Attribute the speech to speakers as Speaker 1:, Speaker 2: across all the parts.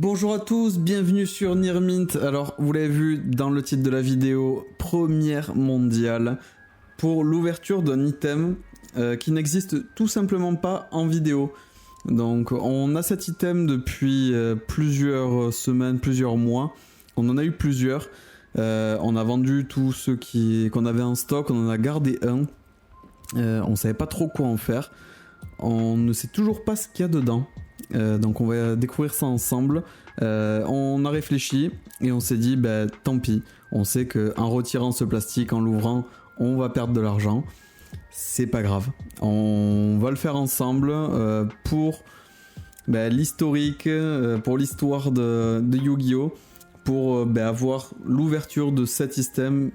Speaker 1: Bonjour à tous, bienvenue sur Nearmint. Alors, vous l'avez vu dans le titre de la vidéo, première mondiale pour l'ouverture d'un item qui n'existe tout simplement pas en vidéo. Donc, on a cet item depuis plusieurs semaines, plusieurs mois. On en a eu plusieurs. On a vendu tous ceux qu'on avait en stock, on en a gardé un. On savait pas trop quoi en faire. On ne sait toujours pas ce qu'il y a dedans. Donc on va découvrir ça ensemble. On a réfléchi et on s'est dit bah tant pis. On sait qu'en retirant ce plastique, en l'ouvrant, on va perdre de l'argent. C'est pas grave. On va le faire ensemble pour l'historique, pour l'histoire de Yu-Gi-Oh! Pour avoir l'ouverture de cet item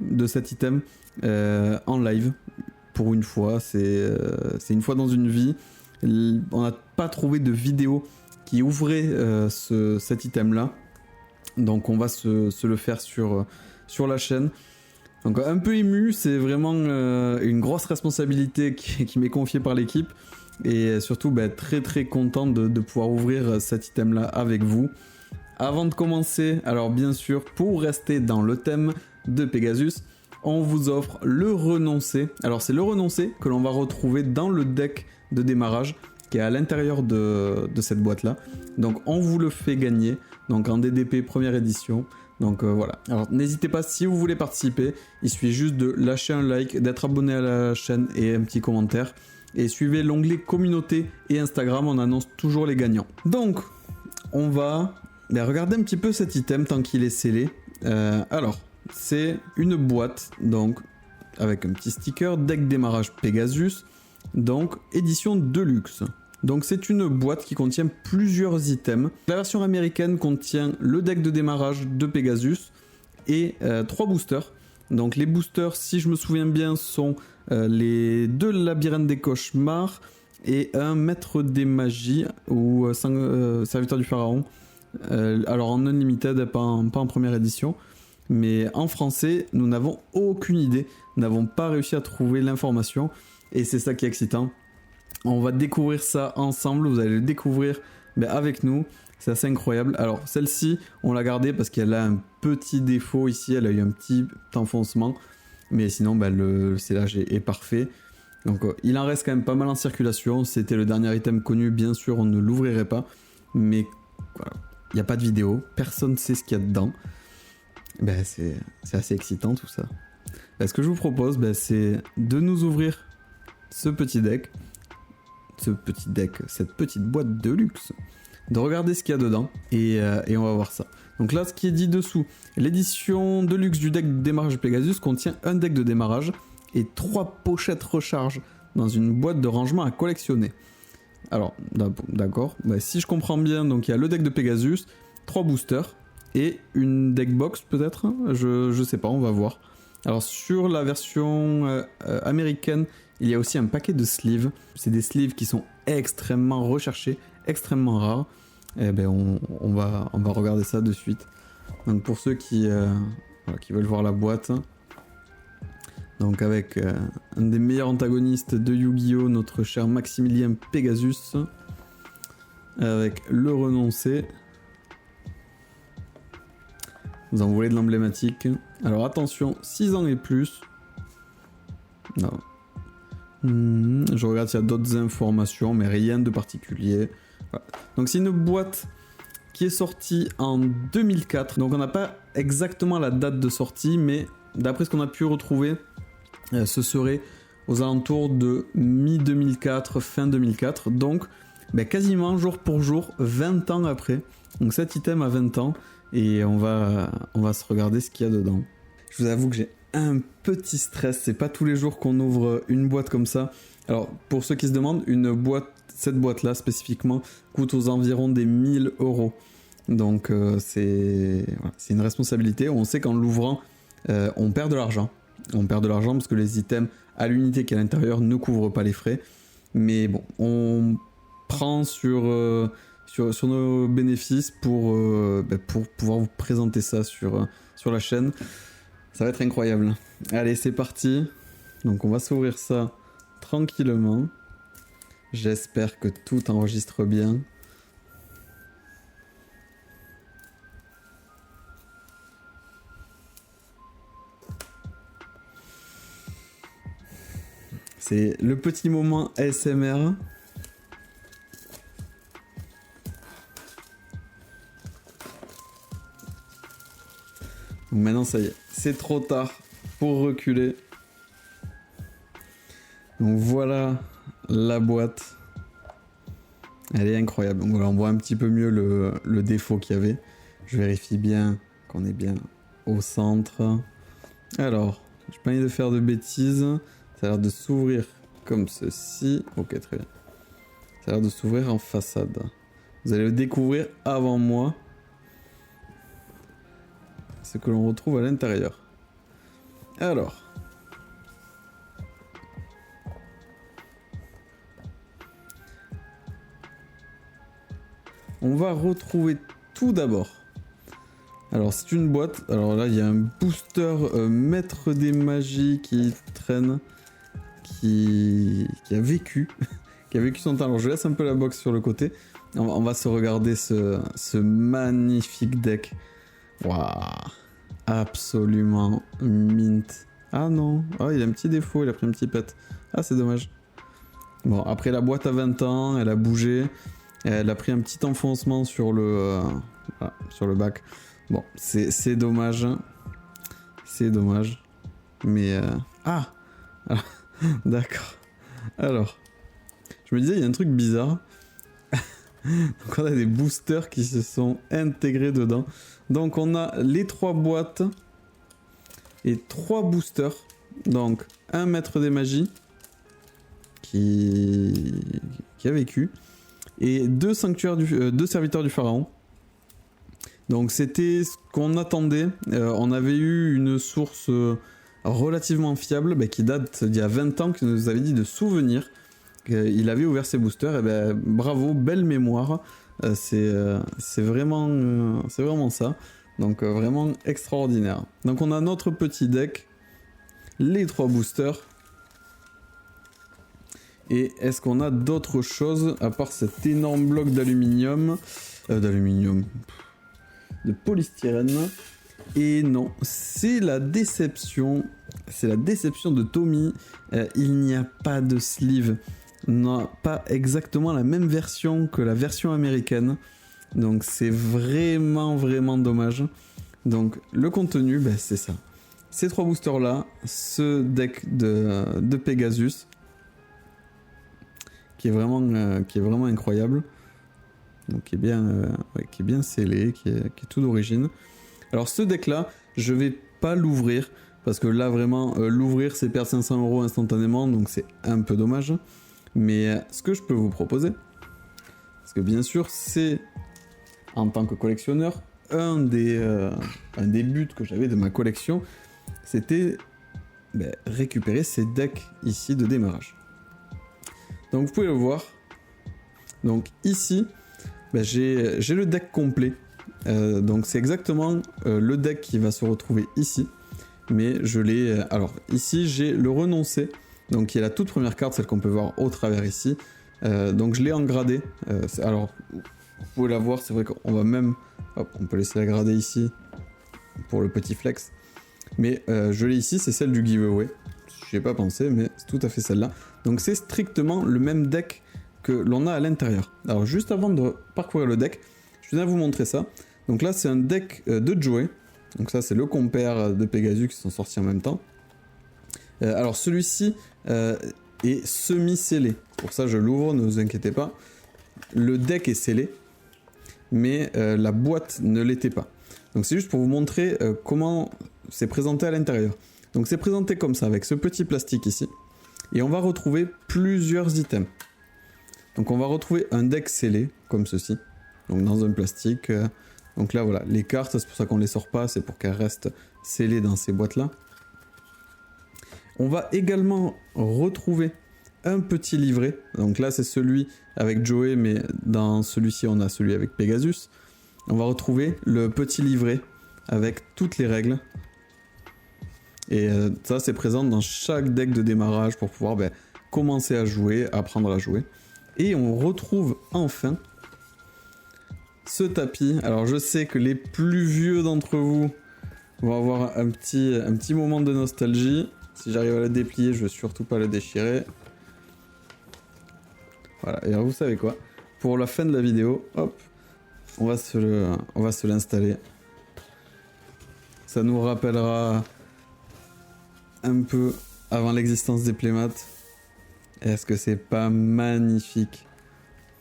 Speaker 1: en live. Pour une fois, c'est une fois dans une vie. On n'a pas trouvé de vidéo qui ouvrait cet item là, donc on va se le faire sur la chaîne. Donc un peu ému, c'est vraiment une grosse responsabilité qui m'est confiée par l'équipe, et surtout très très content de pouvoir ouvrir cet item là avec vous. Avant de commencer, alors bien sûr, pour rester dans le thème de Pegasus, on vous offre le renoncé. Alors c'est le renoncé que l'on va retrouver dans le deck de démarrage qui est à l'intérieur de cette boîte là. Donc on vous le fait gagner, donc en DDP première édition. Donc voilà. Alors n'hésitez pas, si vous voulez participer, il suffit juste de lâcher un like, d'être abonné à la chaîne et un petit commentaire. Et suivez l'onglet communauté et Instagram, on annonce toujours les gagnants. Donc on va regarder un petit peu cet item tant qu'il est scellé. Alors c'est une boîte donc avec un petit sticker, deck démarrage Pegasus, donc édition Deluxe. Donc c'est une boîte qui contient plusieurs items. La version américaine contient le deck de démarrage de Pegasus et 3 boosters. Donc les boosters, si je me souviens bien, sont les 2 labyrinthes des cauchemars et un maître des magies ou serviteur du pharaon. Alors en unlimited, pas en première édition. Mais en français, nous n'avons aucune idée. Nous n'avons pas réussi à trouver l'information. Et c'est ça qui est excitant. On va découvrir ça ensemble. Vous allez le découvrir avec nous. C'est assez incroyable. Alors celle-ci, on l'a gardée parce qu'elle a un petit défaut ici. Elle a eu un petit enfoncement. Mais sinon, le scellage est parfait. Donc il en reste quand même pas mal en circulation. C'était le dernier item connu. Bien sûr, on ne l'ouvrirait pas. Mais voilà, il n'y a pas de vidéo. Personne ne sait ce qu'il y a dedans. C'est assez excitant tout ça. Ce que je vous propose, c'est de nous ouvrir cette petite boîte de luxe, de regarder ce qu'il y a dedans et on va voir ça. Donc là, ce qui est dit dessous, l'édition de luxe du deck de démarrage Pegasus contient un deck de démarrage et 3 pochettes recharge dans une boîte de rangement à collectionner. Alors, d'accord, si je comprends bien, donc il y a le deck de Pegasus, 3 boosters, et une deck box peut-être, je sais pas, on va voir. Alors sur la version américaine, il y a aussi un paquet de sleeves. C'est des sleeves qui sont extrêmement recherchés, extrêmement rares. Et on va regarder ça de suite. Donc pour ceux qui veulent voir la boîte, donc avec un des meilleurs antagonistes de Yu-Gi-Oh, notre cher Maximilien Pegasus, avec le renoncé. Vous en voulez de l'emblématique. Alors attention, 6 ans et plus. Non. Je regarde s'il y a d'autres informations, mais rien de particulier. Voilà. Donc c'est une boîte qui est sortie en 2004. Donc on n'a pas exactement la date de sortie, mais d'après ce qu'on a pu retrouver, ce serait aux alentours de mi-2004, fin 2004. Donc quasiment jour pour jour, 20 ans après. Donc cet item a 20 ans. Et on va se regarder ce qu'il y a dedans. Je vous avoue que j'ai un petit stress. C'est pas tous les jours qu'on ouvre une boîte comme ça. Alors, pour ceux qui se demandent, cette boîte-là spécifiquement coûte aux environs des 1000 €. Donc, c'est une responsabilité. On sait qu'en l'ouvrant, on perd de l'argent. On perd de l'argent parce que les items à l'unité qui est à l'intérieur ne couvrent pas les frais. Mais bon, on prend sur nos bénéfices pour pouvoir vous présenter ça sur la chaîne. Ça va être incroyable. Allez, c'est parti. Donc on va s'ouvrir ça tranquillement. J'espère que tout enregistre bien. C'est le petit moment ASMR. Donc maintenant ça y est, c'est trop tard pour reculer. Donc voilà la boîte. Elle est incroyable. Donc voilà, on voit un petit peu mieux le défaut qu'il y avait. Je vérifie bien qu'on est bien au centre. Alors, j'ai pas envie de faire de bêtises. Ça a l'air de s'ouvrir comme ceci. Ok, très bien. Ça a l'air de s'ouvrir en façade. Vous allez le découvrir avant moi. Ce que l'on retrouve à l'intérieur. Alors. On va retrouver tout d'abord. Alors c'est une boîte. Alors là il y a un booster maître des magies qui traîne. Qui a vécu. Qui a vécu son temps. Alors je laisse un peu la box sur le côté. On va se regarder ce magnifique deck. Waouh. Absolument mint. Ah non. Oh, il a un petit défaut. Il a pris un petit pet. Ah c'est dommage. Bon après la boîte a 20 ans. Elle a bougé. Elle a pris un petit enfoncement sur le bac. Bon, c'est dommage. C'est dommage. Mais... Ah, d'accord. Alors, je me disais, il y a un truc bizarre. Donc on a des boosters qui se sont intégrés dedans. Donc on a les 3 boîtes et 3 boosters. Donc un maître des magies qui a vécu. Et 2 serviteurs du pharaon. Donc c'était ce qu'on attendait. On avait eu une source relativement fiable qui date d'il y a 20 ans, qui nous avait dit de souvenir qu'il avait ouvert ses boosters. Et ben bravo, belle mémoire. C'est vraiment ça. Donc vraiment extraordinaire. Donc on a notre petit deck, les 3 boosters. Et est-ce qu'on a d'autres choses à part cet énorme bloc d'aluminium de polystyrène? Et non, c'est la déception de Tommy. Il n'y a pas de sleeve. On n'a pas exactement la même version que la version américaine. Donc c'est vraiment dommage. Donc le contenu, c'est ça. Ces 3 boosters là, ce deck de Pegasus. Qui est vraiment incroyable. Donc qui est bien scellé, qui est tout d'origine. Alors ce deck là, je vais pas l'ouvrir parce que là vraiment l'ouvrir c'est perdre 500 € instantanément, donc c'est un peu dommage. Mais ce que je peux vous proposer, parce que bien sûr c'est en tant que collectionneur un des buts que j'avais de ma collection, c'était récupérer ces decks ici de démarrage. Donc vous pouvez le voir. Donc ici, j'ai le deck complet. Donc c'est exactement le deck qui va se retrouver ici. Mais je l'ai... alors ici j'ai le renoncé. Donc qui est la toute première carte, celle qu'on peut voir au travers ici. Donc je l'ai en gradé. Alors vous pouvy la voir, c'est vrai qu'on va même... Hop, on peut laisser la grader ici. Pour le petit flex. Mais je l'ai ici, c'est celle du giveaway. J'y ai pas pensé, mais c'est tout à fait celle-là. Donc c'est strictement le même deck que l'on a à l'intérieur. Alors juste avant de parcourir le deck, je viens vous montrer ça. Donc là c'est un deck de Joey. Donc ça c'est le compère de Pegasus qui sont sortis en même temps. Alors celui-ci est semi-scellé. Pour ça je l'ouvre, ne vous inquiétez pas. Le deck est scellé, mais la boîte ne l'était pas. Donc c'est juste pour vous montrer comment c'est présenté à l'intérieur. Donc c'est présenté comme ça, avec ce petit plastique ici. Et on va retrouver plusieurs items. Donc on va retrouver un deck scellé, comme ceci. Donc dans un plastique. Donc là voilà, les cartes, c'est pour ça qu'on les sort pas, c'est pour qu'elles restent scellées dans ces boîtes-là. On va également retrouver un petit livret. Donc là c'est celui avec Joey, mais dans celui-ci on a celui avec Pegasus. On va retrouver le petit livret avec toutes les règles. Et ça c'est présent dans chaque deck de démarrage pour pouvoir commencer à jouer, apprendre à jouer. Et on retrouve enfin ce tapis. Alors je sais que les plus vieux d'entre vous vont avoir un petit moment de nostalgie. Si j'arrive à le déplier, je veux surtout pas le déchirer. Voilà, et alors vous savez quoi? Pour la fin de la vidéo, hop, on va se l'installer. Ça nous rappellera un peu avant l'existence des playmats. Est-ce que c'est pas magnifique?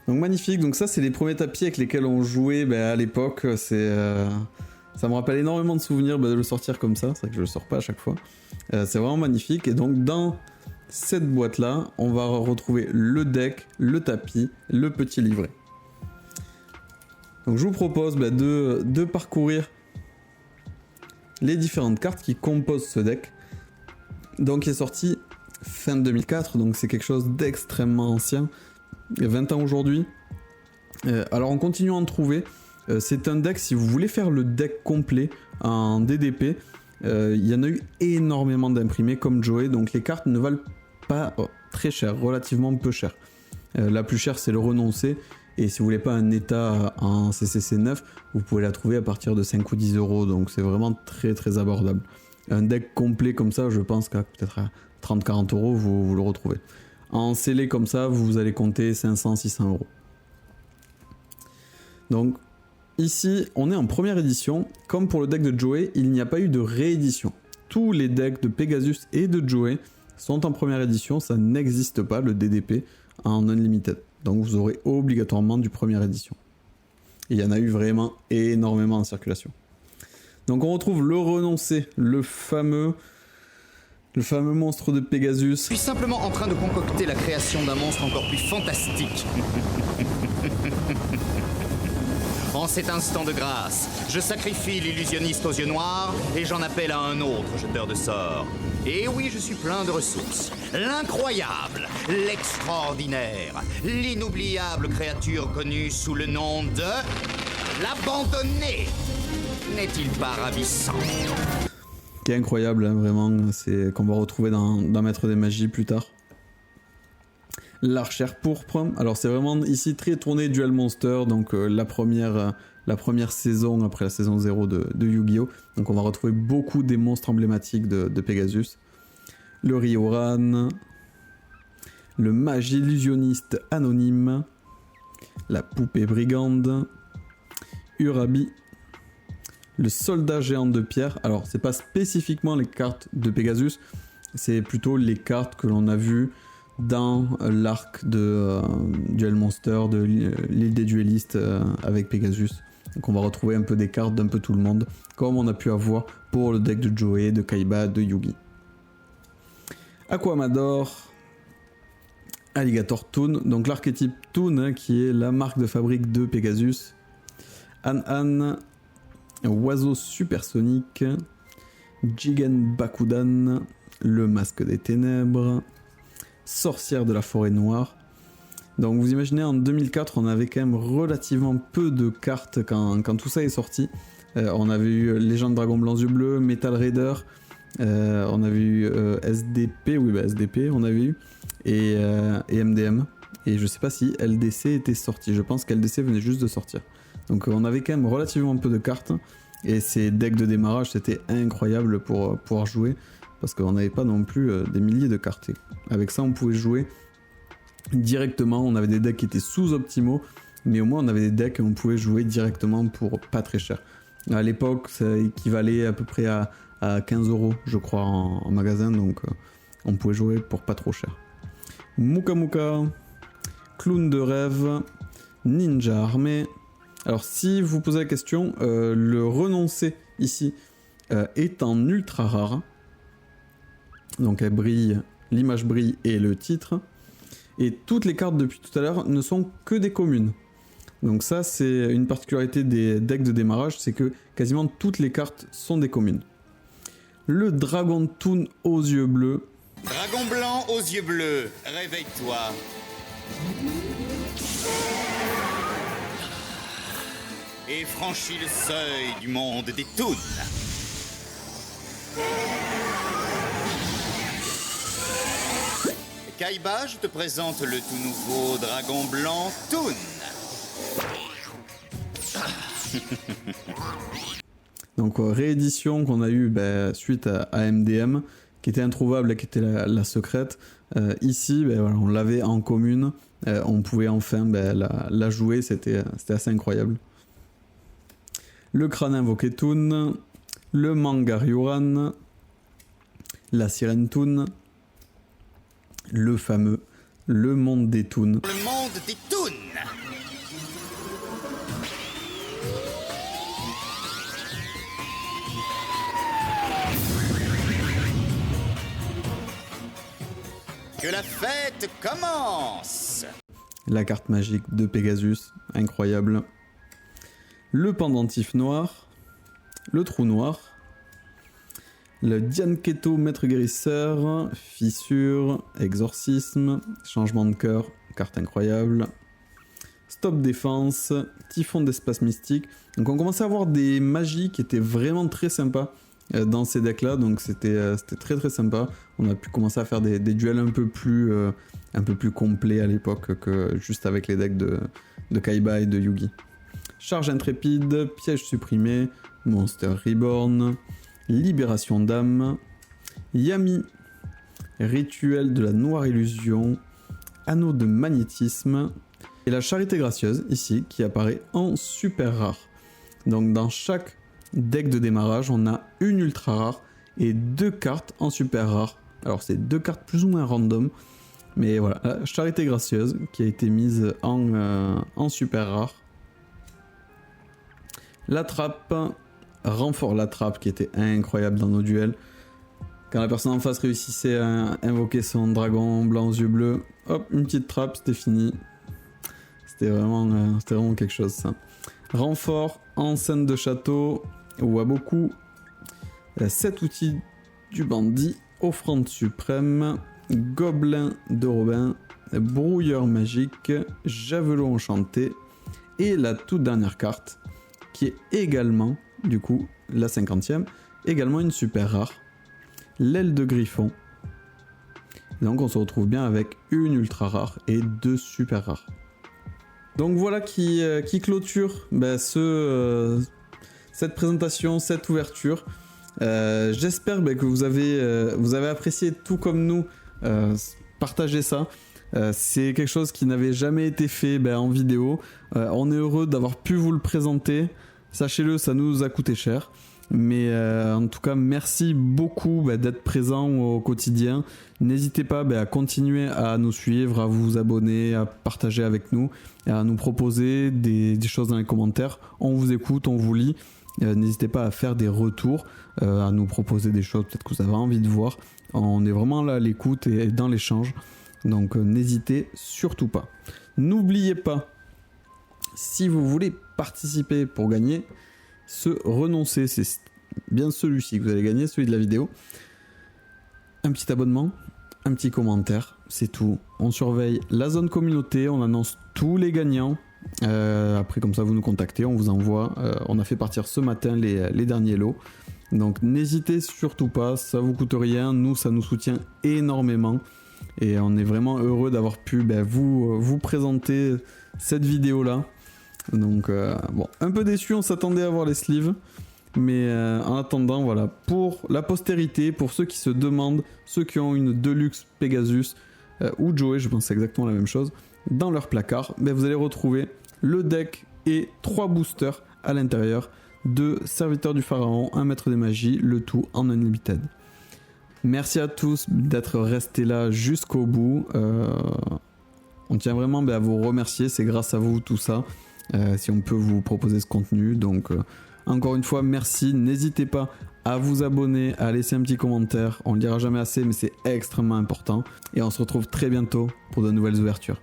Speaker 1: Donc magnifique, donc ça c'est les premiers tapis avec lesquels on jouait à l'époque. Ça me rappelle énormément de souvenirs de le sortir comme ça. C'est vrai que je le sors pas à chaque fois. C'est vraiment magnifique. Et donc dans cette boîte là, on va retrouver le deck, le tapis, le petit livret. Donc je vous propose de parcourir les différentes cartes qui composent ce deck. Donc il est sorti fin 2004, donc c'est quelque chose d'extrêmement ancien. Il y a 20 ans aujourd'hui. Alors on continue à en trouver. C'est un deck, si vous voulez faire le deck complet en DDP, il y en a eu énormément d'imprimés comme Joey, donc les cartes ne valent pas très cher, relativement peu cher. La plus chère c'est le renoncé, et si vous voulez pas un état en CCC 9, vous pouvez la trouver à partir de 5 ou 10 euros, donc c'est vraiment très très abordable. Un deck complet comme ça, je pense qu'à peut-être à 30-40 euros, vous le retrouvez. En scellé comme ça, vous allez compter 500-600 euros. Donc ici, on est en première édition. Comme pour le deck de Joey, il n'y a pas eu de réédition. Tous les decks de Pegasus et de Joey sont en première édition. Ça n'existe pas, le DDP, en Unlimited. Donc vous aurez obligatoirement du première édition. Et il y en a eu vraiment énormément en circulation. Donc on retrouve le renoncé, le fameux monstre de Pegasus.
Speaker 2: Je suis simplement en train de concocter la création d'un monstre encore plus fantastique. En cet instant de grâce, je sacrifie l'illusionniste aux yeux noirs et j'en appelle à un autre jeteur de sorts. Et oui, je suis plein de ressources. L'incroyable, l'extraordinaire, l'inoubliable créature connue sous le nom de... l'abandonné. N'est-il pas ravissant?
Speaker 1: Qui est incroyable, hein, vraiment, c'est qu'on va retrouver dans Maître des Magies plus tard. L'archère pourpre, alors c'est vraiment ici très tourné Duel Monster, donc la première saison après la saison 0 de Yu-Gi-Oh! Donc on va retrouver beaucoup des monstres emblématiques de Pegasus. Le Rioran, le mage illusionniste anonyme, la poupée brigande, Urabi, le soldat géant de pierre. Alors c'est pas spécifiquement les cartes de Pegasus, c'est plutôt les cartes que l'on a vues dans l'arc de Duel Monster, de l'île des duellistes avec Pegasus. Donc on va retrouver un peu des cartes d'un peu tout le monde, comme on a pu avoir pour le deck de Joey, de Kaiba, de Yugi. Aquamador, Alligator Toon, donc l'archétype Toon, hein, qui est la marque de fabrique de Pegasus. An-An, oiseau supersonique, Jigen Bakudan, le masque des ténèbres, sorcière de la forêt noire. Donc vous imaginez, en 2004 on avait quand même relativement peu de cartes quand tout ça est sorti. On avait eu Légende Dragon Blanc Yeux Bleus, Metal Raider, on avait eu SDP, oui SDP on avait eu, et MDM. Et je sais pas si LDC était sorti, je pense qu'LDC venait juste de sortir. Donc on avait quand même relativement peu de cartes, et ces decks de démarrage c'était incroyable pour pouvoir jouer, parce qu'on n'avait pas non plus des milliers de cartes. Et avec ça on pouvait jouer directement, on avait des decks qui étaient sous-optimaux, mais au moins on avait des decks où on pouvait jouer directement pour pas très cher. À l'époque ça équivalait à peu près à 15 euros je crois en magasin, donc on pouvait jouer pour pas trop cher. Muka Muka, clown de rêve, ninja armé. Alors si vous posez la question, le renoncé ici est en ultra rare. Donc elle brille, l'image brille et le titre. Et toutes les cartes depuis tout à l'heure ne sont que des communes. Donc ça c'est une particularité des decks de démarrage, c'est que quasiment toutes les cartes sont des communes. Le Dragon Toon aux yeux bleus.
Speaker 2: Dragon blanc aux yeux bleus, réveille-toi. Et franchis le seuil du monde des Toons. Kaiba, je te présente le tout nouveau Dragon Blanc Toon.
Speaker 1: Donc réédition qu'on a eu suite à MDM, qui était introuvable et qui était la secrète. Ici, ben, voilà, on l'avait en commune, on pouvait enfin ben, la jouer, c'était assez incroyable. Le crâne invoqué Toon, le Mangaryuran, la sirène Toon, le fameux Le Monde des Toons.
Speaker 2: Le monde des Toons. Que la fête commence.
Speaker 1: La carte magique de Pegasus, incroyable. Le pendentif noir, le trou noir, le Dianketo maître guérisseur, fissure, exorcisme, changement de cœur, carte incroyable, stop défense, typhon d'espace mystique. Donc on commençait à avoir des magies qui étaient vraiment très sympas dans ces decks là, donc c'était très très sympa. On a pu commencer à faire des duels un peu plus complets à l'époque que juste avec les decks de Kaiba et de Yugi. Charge intrépide, piège supprimé, Monster Reborn, libération d'âme, Yami, rituel de la noire illusion, anneau de magnétisme, et la charité gracieuse ici qui apparaît en super rare. Donc dans chaque deck de démarrage, on a une ultra rare et 2 cartes en super rare. Alors c'est 2 cartes plus ou moins random, mais voilà, la charité gracieuse qui a été mise en super rare. La trappe, renfort la trappe qui était incroyable dans nos duels. Quand la personne en face réussissait à invoquer son dragon blanc aux yeux bleus, hop, une petite trappe, c'était fini. C'était vraiment quelque chose ça. Renfort, enceinte de château, Waboku, 7 outils du bandit, offrande suprême, gobelin de Robin, brouilleur magique, javelot enchanté, et la toute dernière carte, qui est également, du coup, la 50e, également une super rare, l'aile de Griffon. Donc on se retrouve bien avec une ultra rare et 2 super rares. Donc voilà qui clôture cette présentation, cette ouverture. J'espère que vous avez apprécié tout comme nous, partager ça. C'est quelque chose qui n'avait jamais été fait en vidéo. On est heureux d'avoir pu vous le présenter. Sachez-le, ça nous a coûté cher. Mais en tout cas, merci beaucoup d'être présent au quotidien. N'hésitez pas à continuer à nous suivre, à vous abonner, à partager avec nous, et à nous proposer des choses dans les commentaires. On vous écoute, on vous lit. N'hésitez pas à faire des retours, à nous proposer des choses peut-être que vous avez envie de voir. On est vraiment là à l'écoute et dans l'échange. Donc n'hésitez surtout pas. N'oubliez pas, si vous voulez participer pour gagner ce renoncer, c'est bien celui-ci que vous allez gagner, celui de la vidéo. Un petit abonnement, un petit commentaire, c'est tout. On surveille la zone communauté, on annonce tous les gagnants. Après comme ça vous nous contactez, on vous envoie. On a fait partir ce matin les derniers lots. Donc n'hésitez surtout pas, ça vous coûte rien, nous ça nous soutient énormément. Et on est vraiment heureux d'avoir pu vous présenter cette vidéo là. Donc bon, un peu déçu, on s'attendait à voir les sleeves. Mais en attendant, voilà, pour la postérité, pour ceux qui se demandent, ceux qui ont une Deluxe Pegasus ou Joey, je pense exactement la même chose, dans leur placard, vous allez retrouver le deck et 3 boosters à l'intérieur de Serviteur du Pharaon, un maître des magies, le tout en unlimited. Merci à tous d'être restés là jusqu'au bout. On tient vraiment à vous remercier, c'est grâce à vous tout ça, si on peut vous proposer ce contenu. Donc encore une fois, merci. N'hésitez pas à vous abonner, à laisser un petit commentaire. On ne le dira jamais assez, mais c'est extrêmement important. Et on se retrouve très bientôt pour de nouvelles ouvertures.